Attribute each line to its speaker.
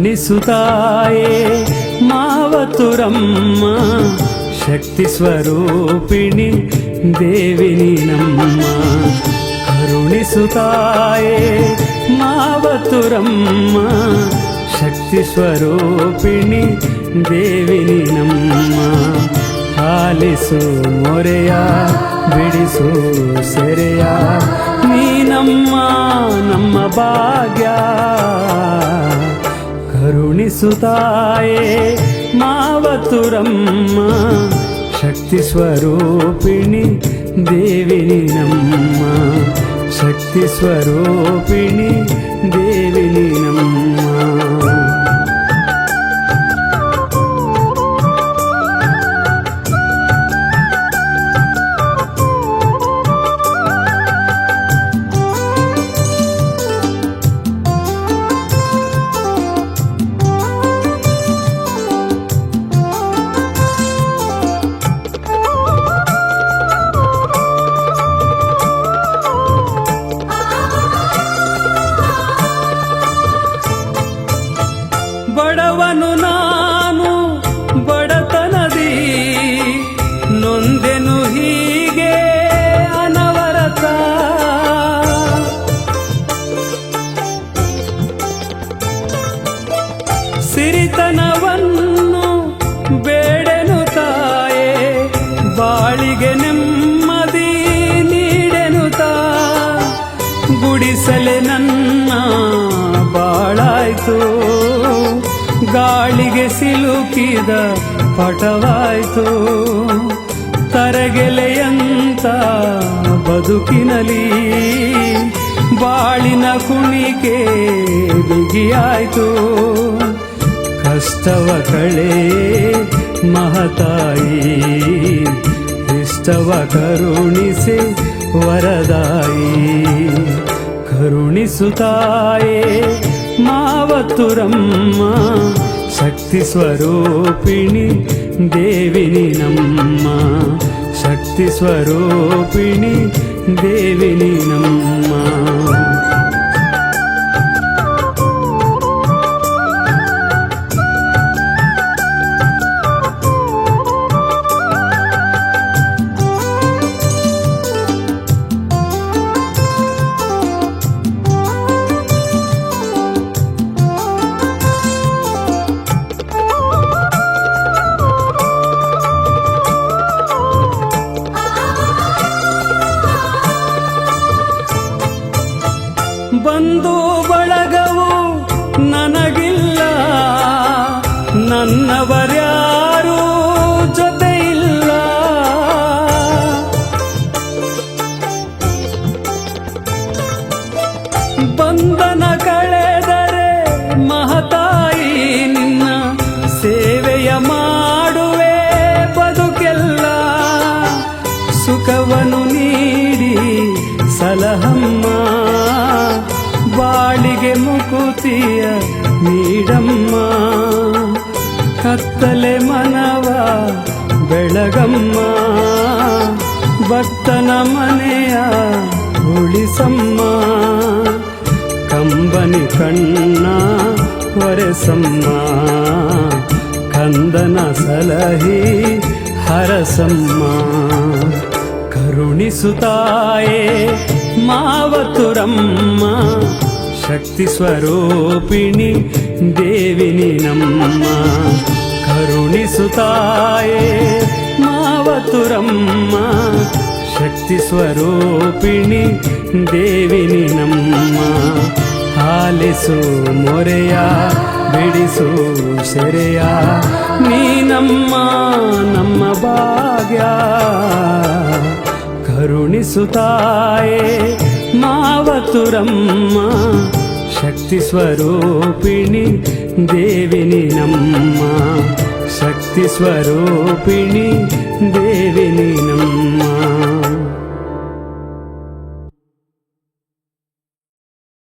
Speaker 1: ಕರುಣಿಸುತ್ತಾಯೇ ಮಾವತುರಮ್ಮ ಶಕ್ತಿ ಸ್ವರೂಪಿಣಿ ದೇವಿ ನೀನಮ್ಮ. ಕರುಣಿಸುತ್ತಾಯೇ ಮಾವತುರಮ್ಮ ಶಕ್ತಿ ಸ್ವರೂಪಿಣಿ ದೇವಿ ನೀನಮ್ಮ. ಆಲಿಸು ಮೊರೆಯ ಬಿಡಿಸು ಸೆರೆಯ ನೀನಮ್ಮ ನಮ್ಮ ಭಾಗ್ಯ. ಕರುಣಿಸುತ್ತಾಯೇ ಮಾವತುರಮ್ಮ ಶಕ್ತಿ ಸ್ವರೂಪಿಣಿ ದೇವಿ ನೀನಮ್ಮ. ಶಕ್ತಿ ಸ್ವರೂಪಿಣಿ ದೇವಿ ನೀನಮ್ಮ. ಬಡವನು ನಾನು ಬಡತನದಿ ನೊಂದೆನು ಹೀಗೆ ಅನವರತ. ಸಿರಿತನವನ್ನು ಬೇಡೆನು ತಾಯೇ ಬಾಳಿಗೆ ನೆಮ್ಮದಿ ನೀಡೆನು ತಾ. ಗುಡಿಸಲೆ ನನ್ನ ಬಾಳಾಯ್ತು ಗಾಳಿಗೆ ಸಿಲುಕಿದ ಪಟವಾಯ್ತು. ತರಗೆಲೆಯಂತ ಬದುಕಿನಲಿ ಬಾಳಿನ ಕುಣಿಕೆ ಬಿಗಿಯಾಯ್ತು. ಕಷ್ಟವ ಕಳೆ ಮಹತಾಯಿ ಇಷ್ಟವ ಕರುಣಿಸೆ ವರದಾಯಿ. ಕರುಣಿಸುತ್ತಾಯೇ ಮಾವತುರಮ್ಮ ಶಕ್ತಿ ಸ್ವರೂಪಿಣಿ ದೇವಿ ನೀನಮ್ಮ. ಶಕ್ತಿ ಸ್ವರೂಪಿಣಿ ದೇವಿ ನೀನಮ್ಮ. ಬಂಧು ಬಳಗವು ನನಗಿಲ್ಲ ನನ್ನವರ್ಯಾರೂ ಜೊತೆ ಇಲ್ಲ. ಬಂಧನ ಕಳೆದರೆ ಮಹತಾಯಿ ನಿನ್ನ ಸೇವೆಯ ಮಾಡುವೆ ಬದುಕೆಲ್ಲ. ಸುಖವನ್ನು ನೀಡಿ ಸಲಹಮ್ಮ ಬಾಳಿಗೆ ಮುಕುತಿಯ ನೀಡಮ್ಮ. ಕತ್ತಲೆ ಮನವ ಬೆಳಗಮ್ಮ ಭಕ್ತನ ಮನೆಯ ಉಳಿಸಮ್ಮ. ಕಂಬನಿ ಕಣ್ಣ ಒರೆಸಮ್ಮ ಕಂದನ ಸಲಹಿ ಹರಸಮ್ಮ. ಕರುಣಿಸುತ್ತಾಯೇ ಮಾವತುರಮ್ಮ ಶಕ್ತಿ ಸ್ವರೂಪಿಣಿ ದೇವಿ ನೀನಮ್ಮ. ಕರುಣಿಸುತ್ತಾಯೇ ಮಾವತುರಮ್ಮ ಶಕ್ತಿ ಸ್ವರೂಪಿಣಿ ದೇವಿ ನೀನಮ್ಮ. ಆಲಿಸು ಮೊರೆಯ ಬಿಡಿಸು ಸೆರೆಯ ನೀನಮ್ಮ ನಮ್ಮ ಭಾಗ್ಯ. ಕರುಣಿಸುತ್ತಾಯೇ ಮಾವತುರಮ್ಮ ಶಕ್ತಿ ಸ್ವರೂಪಿಣಿ ದೇವಿ ನೀನಮ್ಮ. ಶಕ್ತಿ ಸ್ವರೂಪಿಣಿ